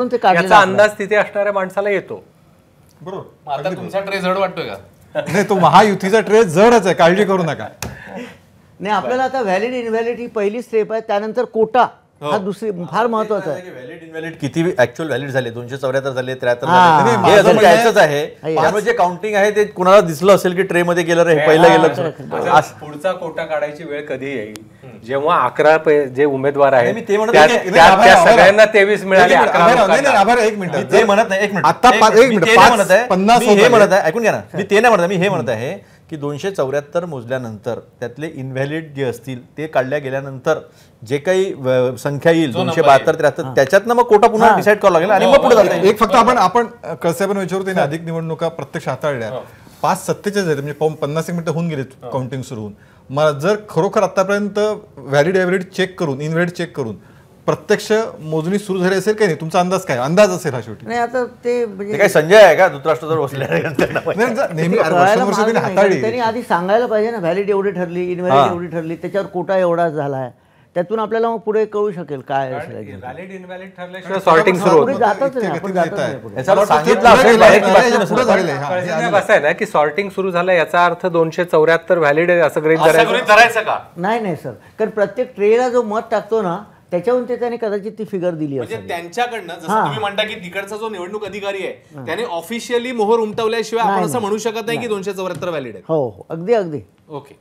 म्हणून ते काढलेलं याचा अंदाज तिथे असणाऱ्या माणसाला येतो. बरोबर. आता तुमचा ट्रे जड वाटतोय का? नाही, तो महायुतीचा ट्रे जडच आहे, काळजी करू नका. नाही, आपल्याला आता व्हॅलिड इनव्हॅलिड ही पहिली स्टेप आहे, त्यानंतर कोटा हा दुसरी फार महत्वाचा आहे. व्हॅलिड इनव्हॅलिड किती ऍक्च्युअल व्हॅलिड झाले, 274 झाले, 73 झाले, हे अजून द्यायचंच आहे. त्यामुळे जे काउंटिंग आहे ते कुणाला दिसलं असेल की ट्रे मध्ये गेलं रे, पहिलं गेलं. पुढचा कोटा काढायची वेळ कधी येईल जेव्हा 11 जे उमेदवार आहेत ते म्हणत सगळ्यांना 23 मिळाले. एक मिनिट, ते म्हणत नाही, एक मिनिट, आता एक मिनिट, हे म्हणत आहे, ऐकून घ्या ना, मी ते नाही म्हणत, मी हे म्हणत आहे की 274 मोजल्यानंतर त्यातले इनव्हॅलिड जे असतील ते काढल्या गेल्यानंतर जे काही संख्या येईल 272 73 त्याच्यातनं मग कोटा पुन्हा डिसाईड करावं लागेल आणि मग पुढे जाता येईल. एक फक्त आपण कसे पण विचारू, त्याने अधिक निवडणुका प्रत्यक्ष हाताळल्या 5:47 आहेत, म्हणजे 50 मिनिटं होऊन गेले काउंटिंग सुरू होऊन. मग जर खरोखर आतापर्यंत व्हॅलिड एव्हरेज चेक करून, इनव्हॅलिड चेक करून प्रत्यक्ष मोजणी सुरू झाली असेल काही नाही, तुमचा अंदाज काय अंदाज असेल हा शेवटी? नाही, आता ते म्हणजे काय संजय आहे का धृतराष्ट्र बसले नेहमी हाताळली, त्यांनी आधी सांगायला पाहिजे ना, व्हॅलिड एवढी ठरली, इनव्हॅलिड एवढी ठरली, त्याच्यावर कोटा एवढा झालाय, त्यातून आपल्याला मग पुढे कळू शकेल काय असेल. व्हॅलिड इनव्हॅलिड ठरल्याशिवाय सॉर्टिंग सुरू होतं. कसं आहे ना की सॉर्टिंग सुरू झालं याचा अर्थ 274 व्हॅलिड आहे असं गृहीत धरायचं का? नाही सर, कारण प्रत्येक ट्रेला जो मत टाकतो ना त्याच्यावरून ते त्याने कदाचित ती फिगर दिली म्हणजे त्यांच्याकडनं. जसं तुम्ही म्हणता की तिकडचा जो निवडणूक अधिकारी आहे त्याने ऑफिशियली मोहर उमटवल्याशिवाय आपण असं म्हणू शकत नाही की 274 व्हॅलिड आहे. हो, अगदी. ओके.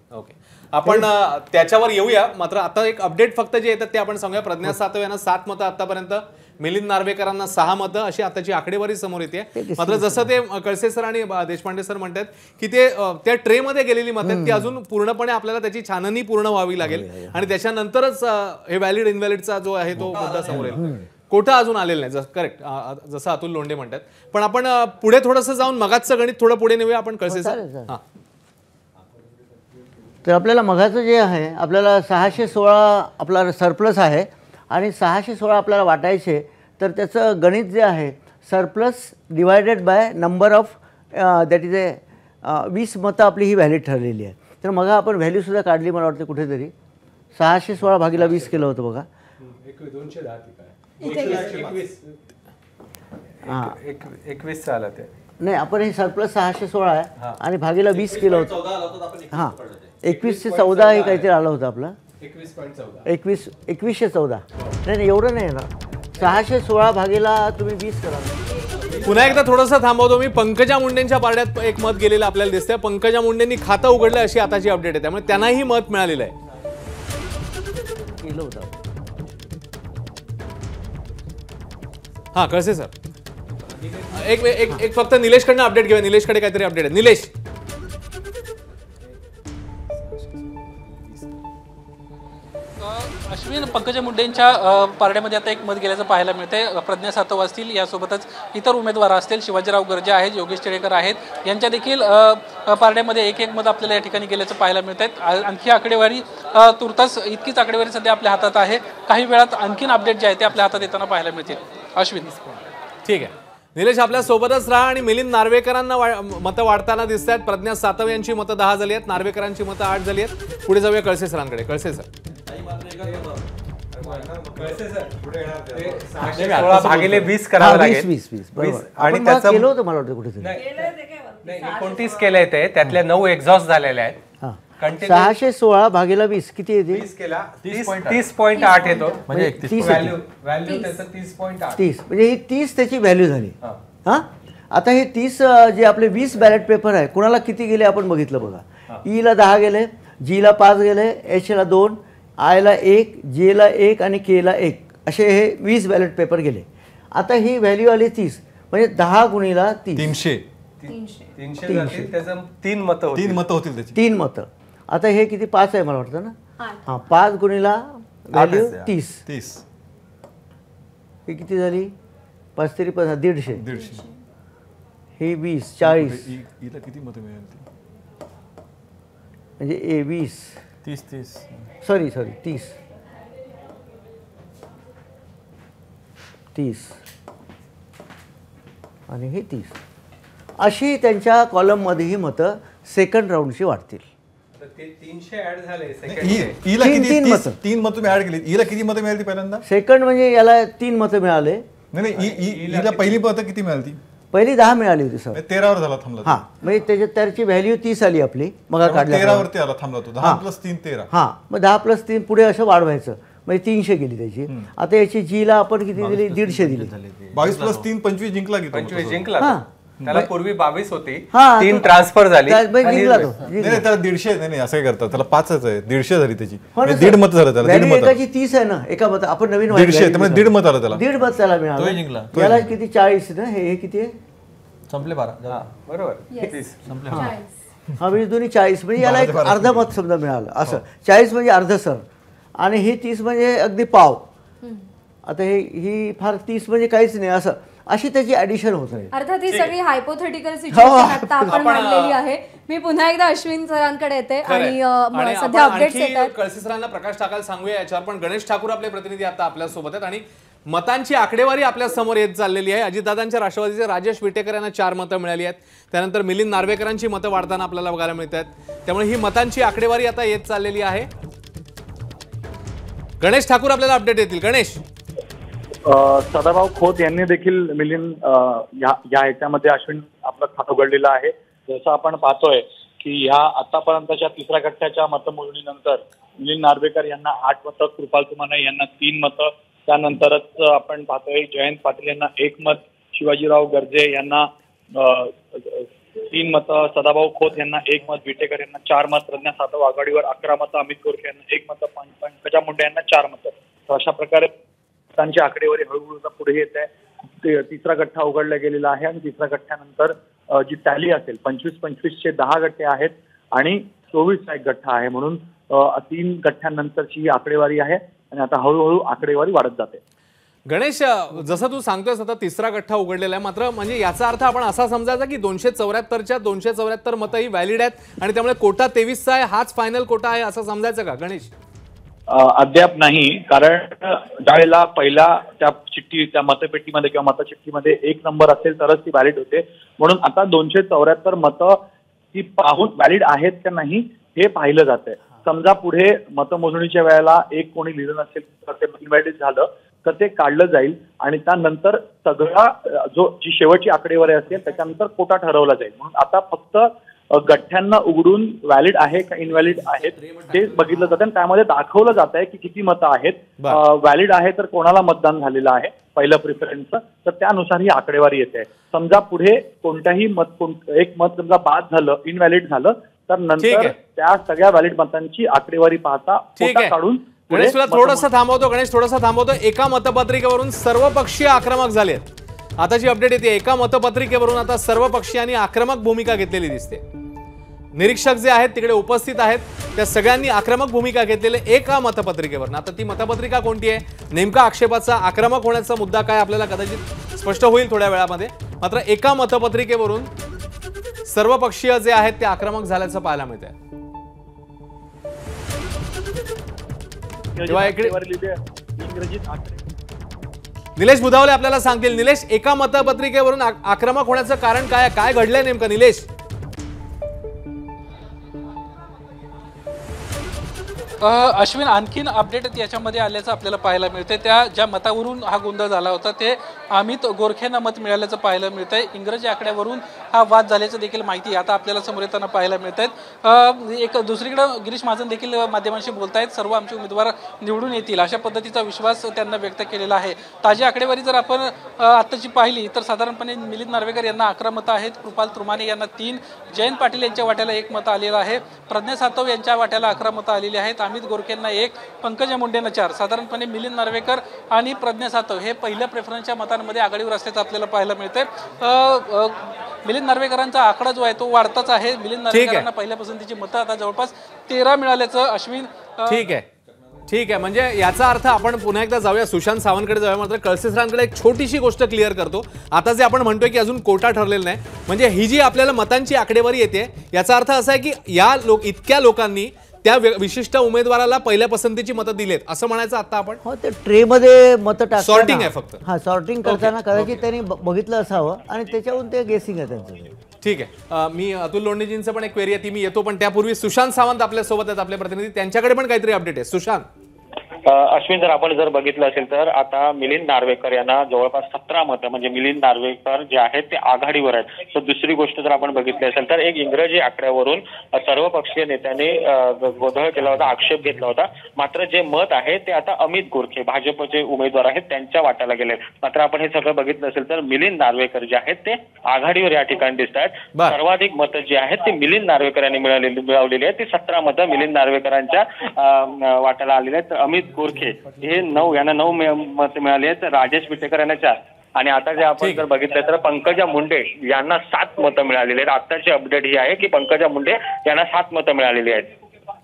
आपण त्याच्यावर येऊया. मात्र आता एक अपडेट फक्त जे येतात ते आपण सांगूया. प्रज्ञा सातव यांना 7 मतं आतापर्यंत, मिलिंद नार्वेकरांना 6 मतं अशी आताची आकडेवारी समोर येते. मात्र जसं ते कळसे सर आणि देशपांडे सर म्हणतात की ते त्या ट्रे मध्ये गेलेली मतं आहेत ती अजून पूर्णपणे आपल्याला त्याची छाननी पूर्ण व्हावी लागेल आणि त्याच्यानंतरच हे व्हॅलिड इनव्हॅलिडचा जो आहे तो मुद्दा समोर येईल. कोटा अजून आलेला नाही, करेक्ट, जसं अतुल लोंढे म्हणतात. पण आपण पुढे थोडंसं जाऊन मगाचं गणित थोडं पुढे नेऊया आपण. कळसे सर, तर आपल्याला मघाचं जे आहे, आपल्याला 616 आपला सरप्लस आहे आणि 616 आपल्याला वाटायचे, तर त्याचं गणित जे आहे surplus divided by number of that is 20 मतं आपली ही व्हॅलिड ठरलेली आहे. तर मग आपण व्हॅल्यूसुद्धा काढली मला वाटतं कुठेतरी, 616 भागीला 20 केलं होतं बघा. 21 आलं ते. नाही, आपण हे सरप्लस 616 आहे आणि भागीला 20 केलं होतं. हां, 2114 हे काहीतरी आलं होतं आपलं, 2114. नाही एवढं नाही ना, 616 भागीला तुम्ही 20 करा. पुन्हा एकदा थोडंसं थांबवतो मी. पंकजा मुंडेंच्या पारड्यात एक मत गेलेलं आपल्याला दिसतंय. पंकजा मुंडेंनी खातं उघडलं अशी आताची अपडेट आहे, त्यामुळे त्यांनाही मत मिळालेलं आहे. केलं होतं. हां, कळसे सर, एक फक्त निलेशकडनं अपडेट घेऊया. निलेशकडे काहीतरी अपडेट आहे. निलेश, अश्विन, पंकजा मुंडेंच्या पारड्यामध्ये आता एक मत गेल्याचं पाहायला मिळतंय. प्रज्ञा सातव असतील, यासोबतच इतर उमेदवार असतील, शिवाजीराव गर्जे आहेत, योगेश टिळेकर आहेत, यांच्या देखील पारड्यामध्ये एक मत आपल्याला या ठिकाणी गेल्याचं पाहायला मिळत आहेत. आणखी आकडेवारी तुर्तास इतकीच आकडेवारी सध्या आपल्या हातात आहे. काही वेळात आणखीन अपडेट जे आहे ते आपल्या हातात येताना पाहायला मिळतील. अश्विन, ठीक आहे. निलेश आपल्या सोबतच राहा. आणि मिलिंद नार्वेकरांना मतं वाढताना दिसत आहेत. प्रज्ञा सातव यांची मतं 10 झाली आहेत, नार्वेकरांची मतं 8 झाली आहेत. पुढे जाऊया कळसे सरांकडे. कळसे सर, 16 भागिले 20 करावं लागेल. 20 आणि त्याचं केलं होतं मला वाटतं कुठेतरी. 29 केले ते, त्यातल्या 9 एक्झॉस्ट झालेल्या आहेत. 616 भागीला 20 किती येते? 30.8 येतो. म्हणजे 30 व्हॅल्यू त्याचं 30.8. 30 म्हणजे ही 30 त्याची व्हॅल्यू झाली. हां, आता हे 30 जे आपले 20 बॅलेट पेपर आहे, कुणाला किती गेले आपण बघितलं बघा. ईला 10 गेले, जीला 5 गेले, एचला 2, आयला 1, जेला 1 आणि केला 1, असे हे 20 बॅलेट पेपर गेले. आता ही व्हॅल्यू आली 30, म्हणजे 10 गुणिला 30, 300 त्याचं 3 मतं होतील त्याची. 3 मतं. आता हे किती 5 आहे मला वाटतं ना. हां, 5 गुणिला व्हॅल्यू 30. ही किती झाली? 5 तरी 150. हे 20, 40. हिला किती मतं मिळाली? म्हणजे 20, 30 सॉरी 30 आणि हे 30 अशी त्यांच्या कॉलममध्येही मतं सेकंड राऊंडची वाढतील. 300 ऍड झाले. ईला किती? 3 मतं तुम्ही ऍड केली. ईला किती मतं मिळाली पहिल्यांदा? सेकंड म्हणजे याला 3 मतं मिळाले, नाही हिला पहिली मतं किती मिळाली ती? पहिली 10 मिळाली होती सर. 13वर झाला थांबला. हां, म्हणजे त्याच्यात त्याची व्हॅल्यू 30 आली आपली मग काढल्या. 13वरती आला थांबला तो. 10 + 3 13. हां, मग 10 + 3 पुढे असं वाढवायचं म्हणजे 300 गेली त्याची. आता याची जीला आपण किती दिली? 150 दिली. 22 + 3 25 जिंकला की तो. 25 जिंकला तो. हां. त्याला पूर्वी 22 होती, हां, 3 तो- ट्रान्सफर झाली म्हणजे आणि जिंकला तो. नाही नाही, त्याला 150 नाही असं काय करतात, त्याला 5च आहे, 150 झाली त्याची. हो ना म्हणजे सर. 1.5 मत झालं त्याला. 1.5 व्हॅल्यू मत एकाची 30 आहे ना, एका मत आपण नवीन 150 त्यामुळे 1.5 मत आलं त्याला. 1.5 मत त्याला तोही मिळालं. जिंकला. याला किती 40 ना, हे किती आहे? संपले 12. बरोबर. हा म्हणजे दोन्ही 40 म्हणजे याला एक अर्ध मत समजा मिळालं असं. 40 म्हणजे अर्ध सर आणि ही 30 म्हणजे अगदी पाव. आता ही फार 30 म्हणजे काहीच नाही असं, अशी त्याची ऍडिशन होत आहे. अर्थात ही सगळी हायपोथेटिकल सिच्युएशन आता आपण मांडलेली आहे. मी पुन्हा एकदा अश्विन सरांकडे येते आणि सध्या अपडेट्स येतात. कळसे सरांना प्रकाश टाकायला सांगूया याच्यावर, पण गणेश ठाकूर आपले प्रतिनिधी आता आपल्या सोबत आहेत आणि मतांची आकडेवारी आपल्या समोर येत चाललेली आहे. अजितदादांच्या राष्ट्रवादीचे राजेश विटेकर यांना 4 मतं मिळाली आहेत. त्यानंतर मिलिंद नार्वेकरांची मतं वाढताना आपल्याला बघायला मिळत आहेत. त्यामुळे ही मतांची आकडेवारी आता येत चाललेली आहे. गणेश ठाकूर आपल्याला अपडेट देतील. गणेश. सदाभाऊ खोत यांनी देखील मिलिंद या ह्याच्यामध्ये अश्विन आपलं खातं उघडलेलं आहे. जसं आपण पाहतोय की ह्या आतापर्यंतच्या तिसऱ्या गठ्ठ्याच्या मतमोजणीनंतर मिलिंद नार्वेकर यांना 8 मतं, कृपाल तुमाने यांना 3 मतं, त्यानंतरच आपण पाहतोय जयंत पाटील यांना 1 मत, शिवाजीराव गर्जे यांना 3 मतं, सदाभाऊ खोत यांना 1 मत, विटेकर यांना 4 मत, प्रज्ञा सातव आघाडीवर 11 मतं, अमित गोरखे यांना 1 मत, पंकजा मुंडे यांना 4 मतं. तर अशा प्रकारे मतांची आकडेवारी हळूहळू पुढे येत आहे. तिसरा गठ्ठा उघडला गेलेला आहे आणि तिसऱ्या गठ्ठ्यानंतर जी टॅली असेल 25-25चे 10 गठ्ठे आहेत आणि 24चा एक गठ्ठा आहे. म्हणून 3 गठ्ठ्यानंतरची ही आकडेवारी आहे आणि आता हळूहळू आकडेवारी वाढत जाते. गणेश, जसं तू सांगतोय आता तिसरा गठ्ठा उघडलेला आहे, मात्र म्हणजे याचा अर्थ आपण असा समजायचा की 274च्या 274 मतं ही व्हॅलिड आहेत आणि त्यामुळे कोटा 23चा आहे, हाच फायनल कोटा आहे असं समजायचं का गणेश? अद्याप नाही, कारण ज्यावेळेला पहिला त्या मतपेटीमध्ये किंवा मतचिठ्ठीमध्ये 1 नंबर असेल तरच ती व्हॅलिड होते. म्हणून आता 274 मतं ती पाहून व्हॅलिड आहेत का नाही हे पाहिलं जातंय. समजा पुढे मतमोजणीच्या वेळेला एक कोणी लिहिलं नसेल तर ते इनव्हॅलिड झालं तर ते काढलं जाईल आणि त्यानंतर सगळा जी शेवटची आकडेवारी असेल त्याच्यानंतर कोटा ठरवला जाईल. म्हणून आता फक्त गठ्ठ्यांना उघडून व्हॅलिड आहे का इनव्हॅलिड आहेत ते बघितलं जातं आणि त्यामध्ये दाखवलं जात आहे की किती मतं आहेत. व्हॅलिड आहे तर कोणाला मतदान झालेलं आहे पहिलं प्रिफरन्सचं, तर त्यानुसार ही आकडेवारी येते. समजा पुढे कोणत्याही एक मत समजा बाद झालं, इनव्हॅलिड झालं, तर नंतर त्या सगळ्या व्हॅलिड मतांची आकडेवारी पाहता कोटा काढून. गणेश तुला थोडंसं थांबवतो. एका मतपत्रिकेवरून सर्व पक्षीय आक्रमक झालेत. आता जी अपडेट येते एका मतपत्रिकेवरून आता सर्व पक्षीयांनी आक्रमक भूमिका घेतलेली दिसते. निरीक्षक जे आहेत तिकडे उपस्थित आहेत त्या सगळ्यांनी आक्रमक भूमिका घेतलेले एका मतपत्रिकेवर. आता ती मतपत्रिका कोणती आहे, नेमका आक्षेपाचा आक्रमक होण्याचा मुद्दा काय आपल्याला कदाचित स्पष्ट होईल थोड्या वेळामध्ये. मात्र एका मतपत्रिकेवरून सर्व पक्षीय जे आहेत ते आक्रमक झाल्याचं पाहायला मिळत आहे. निलेश बुधावले आपल्याला सांगतील. निलेश, एका मतपत्रिकेवरून आक्रमक होण्याचं कारण काय घडलंय नेमकं निलेश? अश्विन, आणखीन अपडेट याच्यामध्ये आल्याचं आपल्याला पाहायला मिळते. त्या ज्या मतावरून हा गोंधळ झाला होता ते अमित गोरखेंना मत मिळाल्याचं पाहायला मिळतंय. इंग्रजी आकड्यावरून हा वाद झाल्याचं देखील माहिती आता आपल्याला समोर येताना पाहायला मिळत आहेत. एक दुसरीकडे गिरीश महाजन देखील माध्यमांशी बोलतायत. सर्व आमचे उमेदवार निवडून येतील अशा पद्धतीचा विश्वास त्यांना व्यक्त केलेला आहे. ताजी आकडेवारी जर आपण आत्ताची पाहिली तर साधारणपणे मिलिंद नार्वेकर यांना 11 मतं आहेत, कृपाल तुमाने यांना 3, जयंत पाटील यांच्या वाट्याला 1 मतं आलेलं आहे, प्रज्ञा सातव यांच्या वाट्याला 11 मतं आलेली आहेत, अमित गोरखेंना 1, पंकजा मुंडेंना 4. साधारणपणे मिलिंद नार्वेकर आणि प्रज्ञा सातव हे पहिल्या प्रेफरन्सच्या मतांमध्ये आघाडीवर असल्याचं आपल्याला पाहायला मिळतंय. मिलिंद नार्वेकरांचा आकडा जो आहे तो वाढताच आहे. मिलिंद नार्वेकरांना पहिल्या पसंतीची मतं आता जवळपास 13 मिळाल्याचं अश्विन. ठीक आहे, म्हणजे याचा अर्थ आपण पुन्हा एकदा जाऊया सुशांत सावंतकडे जाऊया. मात्र कळसे सरांकडे एक छोटीशी गोष्ट क्लिअर करतो. आता जे आपण म्हणतोय की अजून कोटा ठरलेला नाही, म्हणजे ही जी आपल्याला मतांची आकडेवारी येते याचा अर्थ असा आहे की इतक्या लोकांनी त्या विशिष्ट उमेदवाराला पहिल्या पसंतीची मतं दिलेत असं म्हणायचं आता आपण. हो, ते ट्रे मध्ये मतं टाकतात. सॉर्टिंग आहे फक्त. हा, सॉर्टिंग करताना कदाचित त्यांनी बघितलं असावं आणि त्याच्यावरून ते गेसिंग आहे त्यांचं. ठीक आहे. मी अतुल लोंढेजींचं पण एक क्वेरी आहे ती मी येतो, पण त्यापूर्वी सुशांत सावंत आपल्या सोबत आहेत आपले प्रतिनिधी, त्यांच्याकडे पण काहीतरी अपडेट आहे. सुशांत. अश्विन, जर बघितलं असेल तर आता मिलिंद नार्वेकर यांना जवळपास 17 मतं, म्हणजे मिलिंद नार्वेकर जे आहेत ते आघाडीवर आहेत. तर दुसरी गोष्ट जर आपण बघितली असेल तर एक इंग्रजी आकड्यावरून सर्वपक्षीय नेत्याने गोंधळ केला होता, आक्षेप घेतला होता. मात्र जे मत आहे ते आता अमित गोरखे भाजपचे उमेदवार आहेत त्यांच्या वाट्याला गेले. मात्र आपण हे सगळं बघितलं असेल तर मिलिंद नार्वेकर जे आहेत ते आघाडीवर या ठिकाणी दिसत आहेत. सर्वाधिक मतं जी आहेत ते मिलिंद नार्वेकर यांनी मिळवलेली आहेत. ती 17 मतं मिलिंद नार्वेकरांच्या वाट्याला आलेली आहेत. अमित गोरखे हे 9 यांना 9 मतं मिळाली आहेत. राजेश विटेकर यांना 4 आणि आता जे आपण जर बघितलं तर पंकजा मुंडे यांना 7 मतं मिळालेली आहेत. आताची अपडेट ही आहे की पंकजा मुंडे यांना 7 मतं मिळालेली आहेत.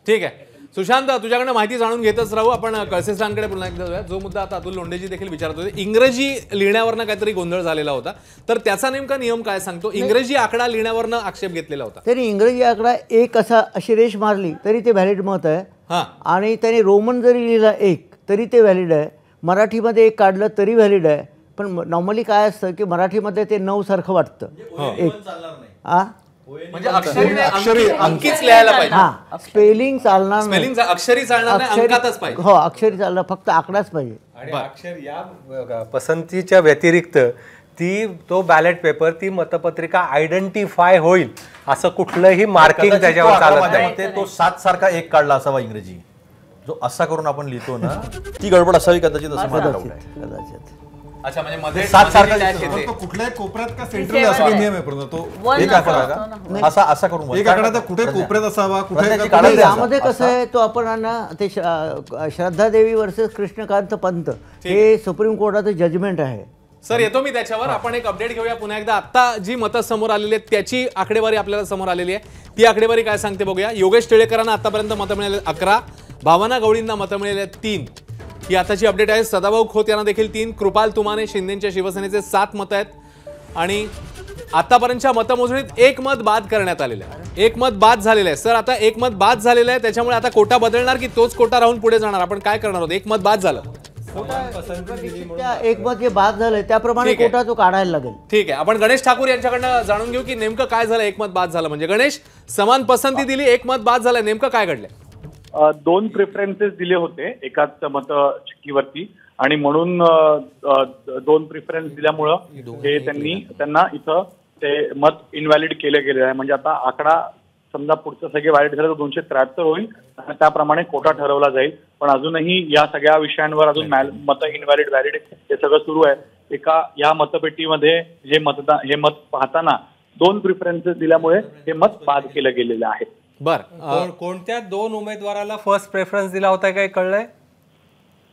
ठीक आहे सुशांत, तुझ्याकडनं माहिती जाणून घेतच राहू. आपण कळसे सरांकडे पुन्हा एकदा जाऊया. जो मुद्दा आता अतुल लोंढेजी देखील विचारत होते, इंग्रजी लिहिण्यावरनं काहीतरी गोंधळ झालेला होता, तर त्याचा नेमका नियम काय सांगतो? इंग्रजी आकडा लिहिण्यावरनं आक्षेप घेतलेला होता. त्यांनी इंग्रजी आकडा 1 अशी रेष मारली तरी ते व्हॅलिड मत आहे. आणि त्यांनी रोमन जरी लिहिला 1 तरी ते व्हॅलिड आहे. मराठीमध्ये 1 काढलं तरी व्हॅलिड आहे. पण नॉर्मली काय असतं की मराठीमध्ये ते 9 सारखं वाटतं. म्हणजे अक्षरी अंकीच लिहायला पाहिजे. स्पेलिंग चालणार स्पेलिंग अक्षरी चालणार नाही, अंकातच पाहिजे. हो, अक्षरी चालणार, फक्त आकडाच पाहिजे. आणि अक्षर या पसंतीच्या व्यतिरिक्त तो बॅलेट पेपर, ती मतपत्रिका आयडेंटिफाय होईल असं कुठलंही मार्किंग त्याच्यावर चालत नाही. तो 7 सारखा 1 काढला असावा इंग्रजी, जो असा करून आपण लिहितो ना, ती गडबड असावी कदाचित असं मला कदाचित. अच्छा, म्हणजे मध्ये 7 सारखा कुठल्याही कोपऱ्यात का सेंट्रल असा नियम आहे पूर्ण तो एक आकडा असा करून एक आकडा तर कुठे कोपऱ्यात असावा, कुठे यामध्ये कसं आहे, तो आपण ना ते श्रद्धा देवी वर्सेस कृष्णकांत पंत हे सुप्रीम कोर्टाचं जजमेंट आहे. सर येतो मी त्याच्यावर. आपण एक अपडेट घेऊया पुन्हा एकदा. आता जी मतं समोर आलेली आहेत त्याची आकडेवारी आपल्याला समोर आलेली आहे. ती आकडेवारी काय सांगते बघूया. योगेश टिळेकरांना आतापर्यंत मतं मिळाले 11, भावना गवळींना मतं मिळाले 3. ही आताची अपडेट आहे. सदाभाऊ खोत यांना देखील 3, कृपाल तुमाने शिंदेच्या शिवसेनेचे 7 मतं आहेत. आणि आतापर्यंतच्या मतमोजणीत 1 मत बाद करण्यात आलेलं आहे. 1 मत बाद झालेलं आहे. सर आता 1 मत बाद झालेलं आहे, त्याच्यामुळे आता कोटा बदलणार की तोच कोटा राहून पुढे जाणार? आपण काय करणार आहोत? 1 मत बाद झालं, 1 मत जे बाद झालंय त्याप्रमाणे कोटा तो काढायला लागेल. ठीक आहे, आपण गणेश ठाकूर यांच्याकडनं जाणून घेऊ की नेमकं काय झालं. 1 मत बाद झालं म्हणजे गणेश, समान पसंती दिली, 1 मत बाद झालं, नेमकं काय घडलंय? 2 प्रेफरन्सेस दिले होते एकाच मतचिठ्ठीवरती आणि म्हणून 2 प्रेफरन्स दिल्यामुळं हे त्यांना इथं ते मत इनव्हॅलिड केलं गेलेलं आहे. म्हणजे आता आकडा समजा पुढचं सगळे व्हॅलिड झालं तर 273 होईल आणि त्याप्रमाणे कोटा ठरवला जाईल. पण अजूनही या सगळ्या विषयांवर अजून मत इनव्हॅलिड व्हॅलिड हे सगळं सुरू आहे. या मतपेटीमध्ये हे मत पाहताना 2 प्रेफरन्सेस दिल्यामुळे हे मत बाद केलं गेलेलं आहे. बरं, कोणत्या 2 उमेदवाराला फर्स्ट प्रेफरन्स दिला होता काय कळलंय?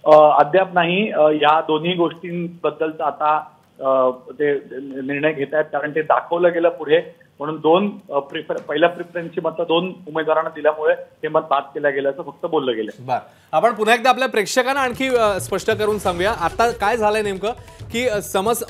अद्याप नाही. या दोन्ही गोष्टींबद्दलचा आता ते निर्णय घेत आहेत, कारण ते दाखवलं गेलं पुढे. म्हणून 2 पहिल्या प्रेफरन्सची मतं 2 उमेदवारांना दिल्यामुळे हे मत बाद केलं गेलं असं फक्त बोललं गेलं. बरं, आपण पुन्हा एकदा आपल्या प्रेक्षकांना आणखी स्पष्ट करून सांगूया. आता काय झालंय नेमकं की समज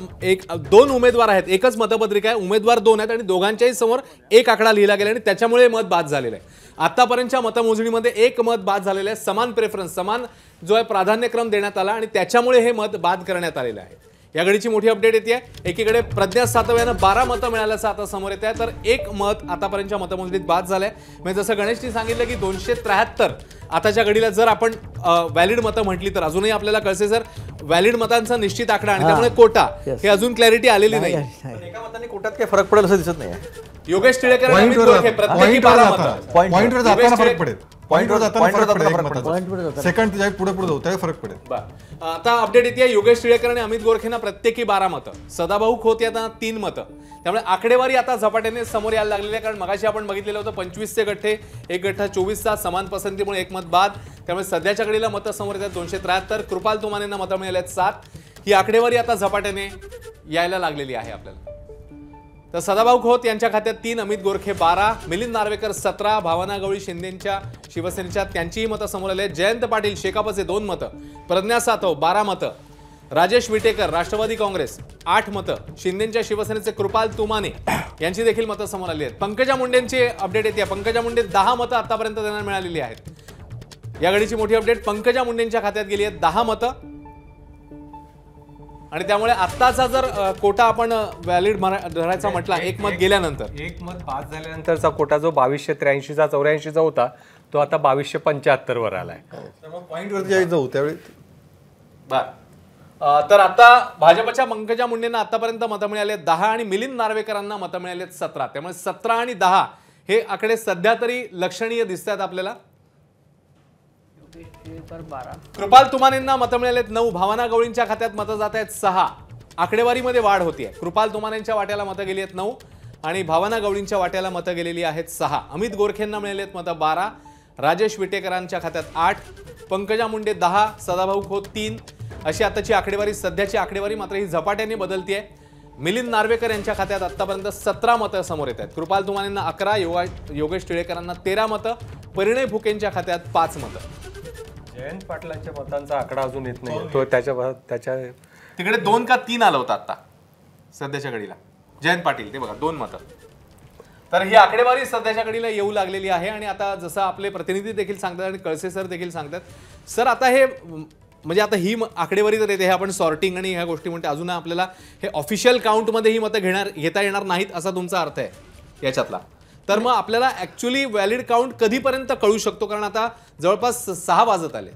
2 उमेदवार आहेत, एकच मतपत्रिका आहे, उमेदवार 2 आहेत आणि दोघांच्याही समोर 1 आकडा लिहिला गेला आणि त्याच्यामुळे मत बाद झालेलं आहे. आतापर्यंतच्या मतमोजणीमध्ये 1 मत बाद झालेलं आहे. समान प्रेफरन्स, समान जो आहे प्राधान्यक्रम देण्यात आला आणि त्याच्यामुळे हे मत बाद करण्यात आलेलं आहे. या घडीची मोठी अपडेट येते. एकीकडे प्रज्ञा सातव यांना 12 मतं मिळाल्याचं आता समोर येत आहे, तर 1 मत आतापर्यंतच्या मतमोजणीत बाद झालंय. म्हणजे जसं गणेशनी सांगितलं की 273 आताच्या घडीला जर आपण व्हॅलिड मतं म्हटली तर अजूनही आपल्याला कळसे सर व्हॅलिड मतांचा निश्चित आकडा आणि त्यामुळे कोटा हे अजून क्लॅरिटी आलेली नाही. एका मताने कोटात काही फरक पडेल असं दिसत नाही. योगेश टिळेकर प्रत्येकी 12 मतं. पॉइंटवर जाताना फरक पडेल. पॉइंटवर जाताना सेकंड त्याच्या पुढे जाऊ त्याला फरक पडेल. आता अपडेट येते. योगेश टिळेकर आणि अमित गोरखेंना प्रत्येकी 12 मतं, सदाभाऊ खोत यांना 3 मतं. त्यामुळे आकडेवारी आता झपाट्याने समोर यायला लागलेली आहे. कारण मगाशी आपण बघितलेलं होतं 25चे गठ्ठे, 1 गठ्ठा 24चा, समान पसंतीमुळे 1 मत बाद. त्यामुळे सध्याच्या घडीला मतं समोर येतात 273. कृपाल तुमानेंना मतं मिळाली आहेत 7. ही आकडेवारी आता झपाट्याने यायला लागलेली आहे आपल्याला. तर सदाभाऊ खोत यांच्या खात्यात 3, अमित गोरखे 12, मिलिंद नार्वेकर 17, भावना गवळी शिंदेच्या शिवसेनेच्या त्यांचीही मतं समोर आली आहेत. जयंत पाटील शेकापचे 2 मतं, प्रज्ञा सातव 12 मतं, राजेश विटेकर राष्ट्रवादी काँग्रेस 8 मतं, शिंदेच्या शिवसेनेचे कृपाल तुमाने यांची देखील मतं समोर आली आहेत. पंकजा मुंडेंची अपडेट येते. पंकजा मुंडे 10 मतं आतापर्यंत त्यांना मिळालेली आहेत. या घडीची मोठी अपडेट. पंकजा मुंडेंच्या खात्यात गेली आहेत 10 मतं आणि त्यामुळे आत्ताचा जर कोटा आपण व्हॅलिड धरायचा म्हटला 1 मत गेल्यानंतर, 1 मत बाद झाल्यानंतरचा कोटा जो 2283चा 84चा होता तो आता 2275 वर आलाय. त्यामुळे पॉईंटवरती ज्यावेळी जाऊ त्यावेळी बर. तर आता भाजपच्या पंकजा मुंडेंना आतापर्यंत मतं मिळाले 10 आणि मिलिंद नार्वेकरांना मतं मिळालेत 17. त्यामुळे 17 आणि 10 हे आकडे सध्या तरी लक्षणीय दिसत आहेत आपल्याला. कृपाल तुमानेंना मतं मिळालेत 9. भावना गवळींच्या खात्यात मतं जात आहेत 6. आकडेवारीमध्ये वाढ होतीये. कृपाल तुमानेंच्या वाट्याला मतं गेली आहेत 9 आणि भावना गवळींच्या वाट्याला मतं गेलेली आहेत 6. अमित गोरखेंना मिळालेत मतं 12. राजेश विटेकरांच्या खात्यात 8. पंकजा मुंडे 10. सदाभाऊ खोत 3. अशी आताची आकडेवारी, सध्याची आकडेवारी. मात्र ही झपाट्याने बदलतीये. मिलिंद नार्वेकर यांच्या खात्यात आतापर्यंत 17 मतं समोर येत आहेत. कृपाल तुमानेंना 11. योगेश टिळेकरांना 13 मतं. परिणय फुकेंच्या खात्यात 5 मतं. जयंत पाटलांच्या मतांचा आकडा अजून येत नाही. तो त्याच्या तिकडे 2 का 3 आलं होतं आता सध्याच्या घडीला. जयंत पाटील ते बघा 2 मतं. तर ही आकडेवारी सध्याच्या घडीला येऊ लागलेली आहे. आणि आता जसं आपले प्रतिनिधी देखील सांगतात आणि कळसे सर देखील सांगतात, सर आता हे म्हणजे आता ही आकडेवारी तर येते, हे आपण सॉर्टिंग आणि ह्या गोष्टी म्हणते, अजून आपल्याला हे ऑफिशियल काउंटमध्ये ही मतं घेता येणार नाहीत असा तुमचा अर्थ आहे याच्यातला. तर मग आपल्याला ऍक्च्युअली व्हॅलिड काउंट कधीपर्यंत कळू शकतो? कारण आता जवळपास 6 वाजत आले.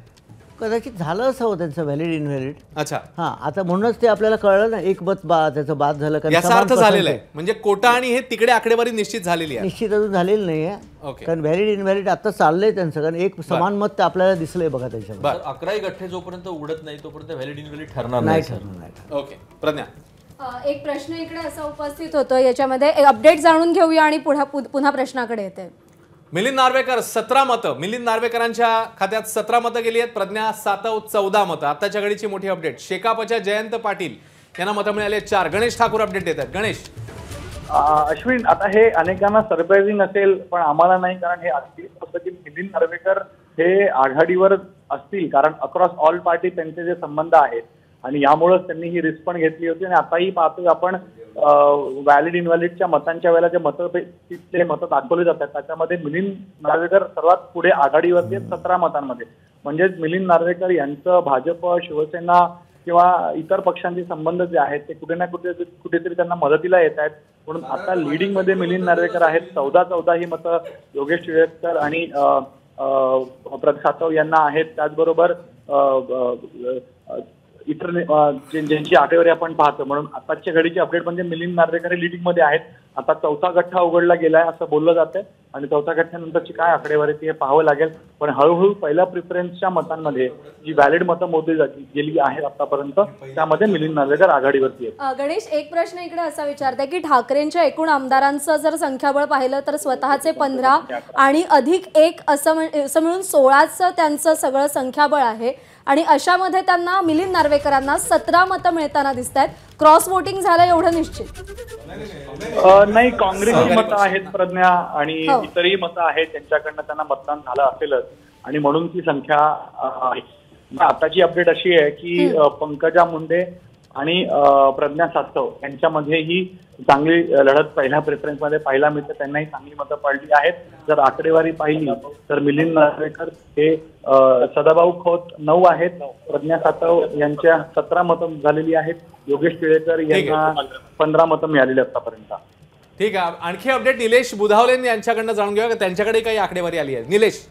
कदाचित झालं असावं त्यांचं व्हॅलिड इनव्हॅलिड. अच्छा, हां, आता म्हणूनच ते आपल्याला कळलं ना, एक मत त्याचं बाद झालं. कारण याचा अर्थ झालेला आहे म्हणजे कोटा आणि हे तिकडे आकडेवारी निश्चित झालेली आहे. निश्चित अजून झालेली नाही आहे. ओके. कारण व्हॅलिड इनव्हॅलिड आता चाललंय त्यांचं, कारण एक समान मत ते आपल्याला दिसलंय बघा त्याच्यामध्ये. 11 गठ्ठे जोपर्यंत उघडत नाही तोपर्यंत व्हॅलिड इनव्हॅलिड ठरणार नाही नाही. ठरणार. ओके, प्रज्ञा. एक प्रश्न इकडे असा उपस्थित होतो, याच्यामध्ये एक अपडेट जाणून घेऊया आणि पुन्हा प्रश्नाकडे येते. मिलिंद नार्वेकर 17 मतं. मिलिंद नार्वेकरांच्या खात्यात 17 मतं गेली आहेत. प्रज्ञा सातव 14 मतं. आताच्या घडीची मोठी अपडेट. शेकापच्या जयंत पाटील यांना मतं मिळाले 4. गणेश ठाकूर अपडेट देतात. गणेश. अश्विन, आता हे अनेकांना सरप्राइझिंग असेल पण आम्हाला नाही, कारण हे अगदी असं की मिलिंद नार्वेकर हे आघाडीवर असतील, कारण अक्रॉस ऑल पार्टी त्यांचे जे संबंध आहेत आणि यामुळेच त्यांनी ही रिस्क पण घेतली होती. आणि आताही पाहतोय आपण व्हॅलिड इनव्हॅलिडच्या मतांच्या वेळेला जे मतं दाखवली जातात त्याच्यामध्ये मिलिंद नार्वेकर सर्वात पुढे आघाडीवरती 17 मतांमध्ये. म्हणजेच मिलिंद नार्वेकर यांचं भाजप, शिवसेना किंवा इतर पक्षांचे संबंध जे आहेत ते कुठे ना कुठेतरी त्यांना मदतीला येत आहेत. म्हणून आता लीडिंग मध्ये मिलिंद नार्वेकर आहेत. 14 ही मतं योगेश टिळेकर आणि प्रज्ञा सातव यांना आहेत. त्याचबरोबर इतर ज्यांची आकडेवारी आपण पाहतो. म्हणून आताच्या घडीची अपडेट म्हणजे मिलिंद नार्वेकर लीडिंग मध्ये आहेत. आता 4था गठ्ठा उघडला गेलाय असं बोललं जातंय आणि 4थ्या गठ्ठ्यानंतरची काय आकडेवारी ती हे पाहावं लागेल. पण हळूहळू पहिल्या प्रिफरन्सच्या मतांमध्ये जी व्हॅलिड मतं मोजली गेली आहेत आतापर्यंत त्यामध्ये मिलिंद नार्वेकर आघाडीवरती आहेत. गणेश, एक प्रश्न इकडे असा विचारते की ठाकरेंच्या एकूण आमदारांचं जर संख्याबळ पाहिलं तर स्वतःचे 15 आणि अधिक 1 असं मिळून 16चं त्यांचं सगळं संख्याबळ आहे. आणि अशामध्ये त्यांना मिलिंद नार्वेकरांना 17 मतं मिळताना दिसत आहेत. क्रॉस वोटिंग झालं एवढं निश्चित नाही. काँग्रेसची मतं आहेत प्रज्ञा आणि इतरही मतं आहेत त्यांच्याकडनं त्यांना मतदान झालं असेलच आणि म्हणून ती संख्या आहे. आताची अपडेट अशी आहे की पंकजा मुंडे आणि प्रज्ञा सातव यांच्यामध्ये ही चांगली लढत पहिल्या प्रेफरन्स मध्ये पाहायला मिळते. त्यांनाही चांगली मतं पडली आहेत. जर आकडेवारी पाहिली तर मिलिंद नार्वेकर हे सदाभाऊ खोत 9 आहेत. प्रज्ञा सातव यांच्या 17 मतं झालेली आहेत. योगेश टिळेकर यांना 15 मतं मिळालेली आतापर्यंत. ठीक आहे, आणखी अपडेट निलेश बुधावले यांच्याकडनं जाणून घेऊया. त्यांच्याकडे काही आकडेवारी आली आहे. निलेश.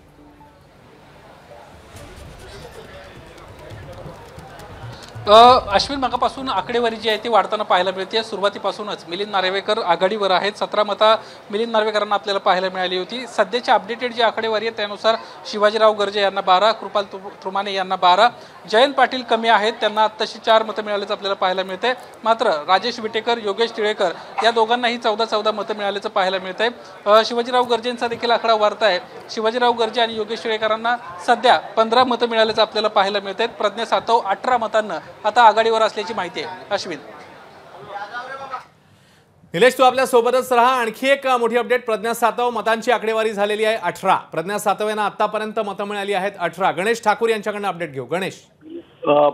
अश्विन, मगापासून आकडेवारी जी आहे ती वाढताना पाहायला मिळते. सुरुवातीपासूनच मिलिंद नार्वेकर आघाडीवर आहेत. 17 मतं मिलिंद नार्वेकरांना आपल्याला पाहायला मिळाली होती. सध्याची अपडेटेड जी आकडेवारी आहे त्यानुसार शिवाजीराव गर्जे यांना 12, कृपाल तुमाने यांना 12, जयंत पाटील कमी आहेत, त्यांना आत्ताशी 4 मतं मिळाल्याचं आपल्याला पाहायला मिळते. मात्र राजेश विटेकर, योगेश टिळेकर या दोघांनाही 14 मतं मिळाल्याचं पाहायला मिळतंय. शिवाजीराव गर्जेंचा देखील आकडा वाढत आहे. शिवाजीराव गर्जे आणि योगेश टिळेकरांना सध्या 15 मतं मिळाल्याचं आपल्याला पाहायला मिळत आहेत. प्रज्ञा सातव 18 मतांना आता आघाडीवर असल्याची माहिती आहे. अश्विन. निलेश, तू आपल्या सोबतच राहा. आणखी एक मोठी अपडेट. प्रज्ञा सातव मतांची आकडेवारी झालेली आहे 18. प्रज्ञा सातव यांना आतापर्यंत मतं मिळाली आहेत 18. गणेश ठाकूर यांच्याकडनं अपडेट घेऊ. गणेश.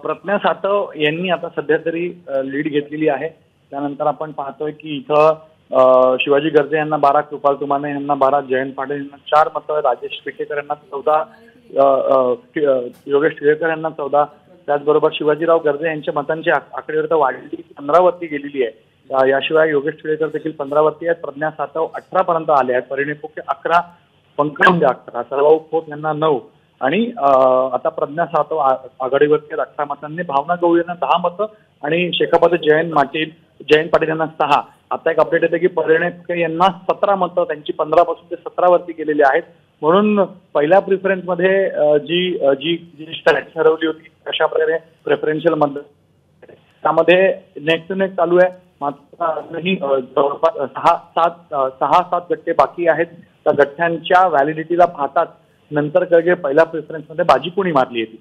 प्रज्ञा सातव यांनी आता सध्या तरी लीड घेतलेली आहे. त्यानंतर आपण पाहतोय की इथं शिवाजी गर्जे यांना 12, कृपाल तुमाने यांना 12, जयंत पाटील यांना 4 मतं, राजेश विटेकर यांना 14, योगेश टिळेकर यांना 14. त्याचबरोबर शिवाजीराव गर्जे यांच्या मतांची आकडेवारी तर वाढली 15 वरती गेलेली आहे. याशिवाय योगेश टिळेकर देखील 15 वरती आहेत. प्रज्ञा सातव 18 पर्यंत आले आहेत. परिणय फुके 11, पंकज मुंडे 11, सदाभाऊ खोत यांना 9 आणि आता प्रज्ञा सातव आघाडीवरती 18 मतांनी, भावना गवळी यांना 10 मतं आणि शेकापचे जयंत पाटील यांना 6. आता एक अपडेट येते की परिणय फुके यांना 17 मतं, त्यांची 15 पासून ते 17 वरती गेलेली आहेत. म्हणून पहिल्या प्रिफरन्स मध्ये जी स्ट्रॅटेजी ठरवली होती अशा प्रकारे प्रेफरन्शियल मत त्यामध्ये नेक टू नेक चालू आहे. मात्र जवळपास 6-7 गठ्ठे बाकी आहेत. त्या गठ्ठ्यांच्या व्हॅलिडिटीला पाहतात नंतर कळगे पहिल्या प्रेफरन्स मध्ये बाजी कोणी मारली येते.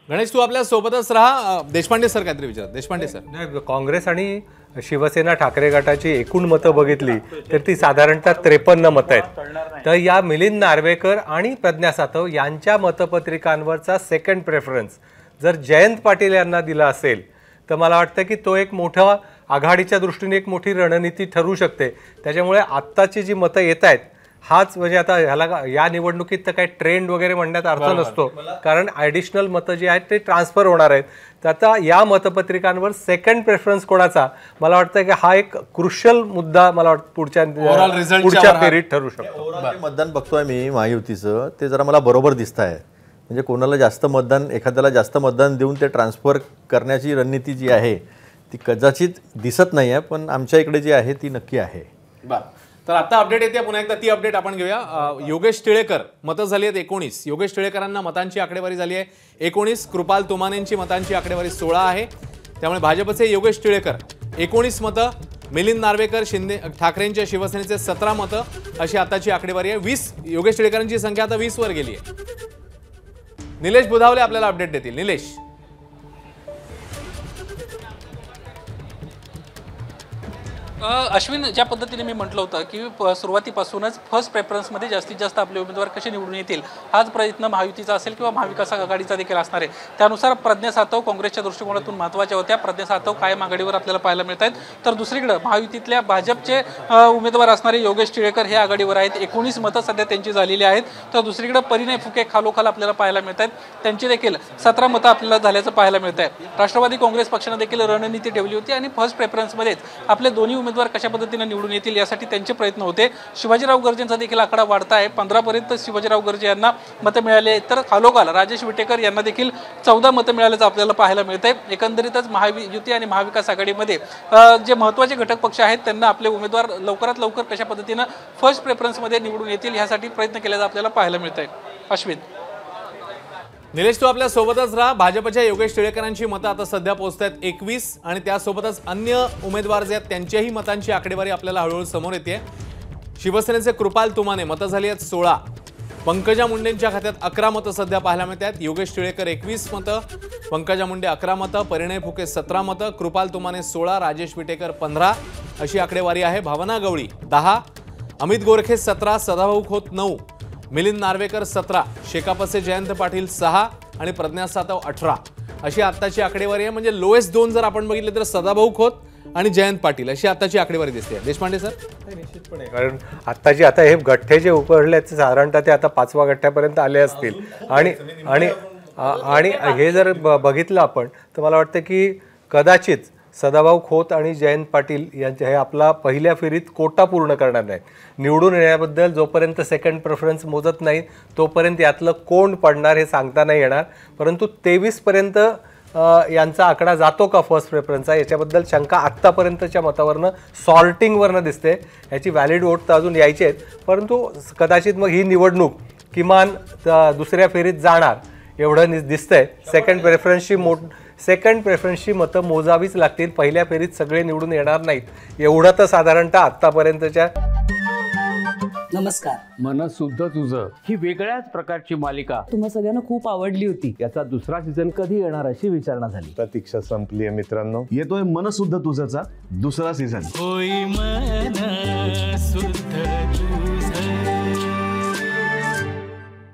गणेश, तू आपल्या सोबतच राहा. देशपांडे सर काहीतरी विचार. देशपांडे सर, नाही, काँग्रेस आणि शिवसेना ठाकरे गटाची एकूण मतं बघितली तर ती साधारणतः 53 मतं आहेत. तर या मिलिंद नार्वेकर आणि प्रज्ञा सातव यांच्या मतपत्रिकांवरचा सेकंड प्रेफरन्स जर जयंत पाटील यांना दिला असेल तर मला वाटतं की तो एक मोठा आघाडीच्या दृष्टीने एक मोठी रणनीती ठरू शकते. त्याच्यामुळे आत्ताची जी मतं येत आहेत हाच म्हणजे आता ह्याला या निवडणुकीत तर काही ट्रेंड वगैरे म्हणण्यात अर्थ नसतो, कारण ॲडिशनल मतं जी आहेत ते ट्रान्सफर होणार आहेत. तर आता या मतपत्रिकांवर सेकंड प्रेफरन्स कोणाचा, मला वाटतं की हा एक क्रुशियल मुद्दा मला वाटतं पुढच्या फेरीत ठरू शकतो. मतदान बघतोय मी महायुतीचं, ते जरा मला बरोबर दिसत आहे. म्हणजे कोणाला जास्त मतदान, एखाद्याला जास्त मतदान देऊन ते ट्रान्सफर करण्याची रणनीती जी आहे ती कदाचित दिसत नाही आहे, पण आमच्या इकडे जी आहे ती नक्की आहे. बरं, तर आता अपडेट येते पुन्हा एकदा, ती अपडेट आपण घेऊया. योगेश टिळेकर मतं झाली आहेत 19. योगेश टिळेकरांना मतांची आकडेवारी झाली आहे 19. कृपाल तुमानेंची मतांची आकडेवारी 16 आहे. त्यामुळे भाजपचे योगेश टिळेकर 19 मतं, मिलिंद नार्वेकर शिंदे ठाकरेंच्या शिवसेनेचे 17 मतं अशी आताची आकडेवारी आहे. 20 योगेश टिळेकरांची संख्या आता 20 वर गेली आहे. निलेश बुधावले आपल्याला अपडेट देतील. निलेश, अश्विन, ज्या पद्धतीने मी म्हटलं होतं की सुरुवातीपासूनच फर्स्ट प्रेफरन्समध्ये जास्तीत जास्त आपले उमेदवार कसे निवडून येतील हाच प्रयत्न महायुतीचा असेल किंवा महाविकास आघाडीचा देखील असणार आहे. त्यानुसार प्रज्ञा सातव काँग्रेसच्या दृष्टिकोनातून महत्त्वाच्या होत्या. प्रज्ञा सातव कायम आघाडीवर आपल्याला पाहायला मिळत आहेत. तर दुसरीकडे महायुतीतल्या भाजपचे उमेदवार असणारे योगेश टिळेकर हे आघाडीवर आहेत. 19 मतं सध्या त्यांची झालेली आहेत. तर दुसरीकडे परिणय फुके खालोखाल आपल्याला पाहायला मिळत आहेत. त्यांची देखील 17 मतं आपल्याला झाल्याचं पाहायला मिळत आहे. राष्ट्रवादी काँग्रेस पक्षाने देखील रणनीती ठेवली होती आणि फर्स्ट प्रेफरन्समध्येच आपले दोन्ही उमेदवार कशा पद्धतीने निवडून येतील यासाठी त्यांचे प्रयत्न होते. शिवाजीराव गर्जेंचा देखील आकडा वाढता आहे. 15 पर्यंत शिवाजीराव गर्जे यांना मतं मिळाले, तर खालोखाल राजेश विटेकर यांना देखील 14 मतं मिळाल्याचं आपल्याला पाहायला मिळत आहे. एकंदरीतच महायुती आणि महाविकास आघाडीमध्ये जे महत्त्वाचे घटक पक्ष आहेत त्यांना आपले उमेदवार लवकरात लवकर कशा पद्धतीनं फर्स्ट प्रेफरन्समध्ये निवडून येतील यासाठी प्रयत्न केल्याचं आपल्याला पाहायला मिळत आहे. अश्विन, निलेश, तू आपल्या सोबतच राहा. भाजपच्या योगेश टिळेकरांची मतं आता सध्या पोहोचत आहेत 21 आणि त्यासोबतच अन्य उमेदवार जे आहेत त्यांच्याही मतांची आकडेवारी आपल्याला हळूहळू समोर येते. शिवसेनेचे कृपाल तुमाने मतं झाली आहेत 16. पंकजा मुंडेंच्या खात्यात 11 मतं सध्या पाहायला मिळत आहेत. योगेश टिळेकर 21 मतं, पंकजा मुंडे 11 मतं, परिणय फुके 17 मतं, कृपाल तुमाने 16, राजेश विटेकर 15 अशी आकडेवारी आहे. भावना गवळी 10, अमित गोरखे 17, सदाभाऊ खोत 9, मिलिंद नार्वेकर 17, शेकापचे जयंत पाटील 6 आणि प्रज्ञा सातव 18 अशी आत्ताची आकडेवारी आहे. म्हणजे लोएस्ट 2 जर आपण बघितले तर सदाभाऊ खोत आणि जयंत पाटील अशी आत्ताची आकडेवारी दिसते. देशपांडे सर, निश्चितपणे, कारण आत्ताची आता हे गठ्ठे जे उकळले आहेत साधारणतः ते आता 5व्या गठ्ठ्यापर्यंत आले असतील आणि आणि आणि हे जर बघितलं आपण तर मला वाटतं की कदाचित सदाभाऊ खोत आणि जयंत पाटील यांचे हे आपला पहिल्या फेरीत कोटा पूर्ण करणार नाहीत. निवडून येण्याबद्दल जोपर्यंत सेकंड प्रेफरन्स मोजत नाही तोपर्यंत यातलं कोण पडणार हे सांगता नाही येणार. परंतु 23 पर्यंत यांचा आकडा जातो का फर्स्ट प्रेफरन्सचा याच्याबद्दल शंका आत्तापर्यंतच्या मतावरनं सॉर्टिंगवरनं दिसते. याची व्हॅलिड वोट तर अजून यायचे आहेत, परंतु कदाचित मग ही निवडणूक किमान दुसऱ्या फेरीत जाणार एवढं दिसतंय. सेकंड प्रेफरन्सची मतं मोजावीच लागतील. पहिल्या फेरीत सगळे निवडून येणार नाहीत एवढं तर साधारणतः आत्तापर्यंतच्या. नमस्कार. मन शुद्ध तुझं ही वेगळ्याच प्रकारची मालिका तुम्हा सगळ्यांना खूप आवडली होती. याचा दुसरा सीझन कधी येणार अशी विचारणा झाली. प्रतीक्षा संपली आहे मित्रांनो. येतोय मन शुद्ध तुझंचा दुसरा सीझन. होय मन शुद्ध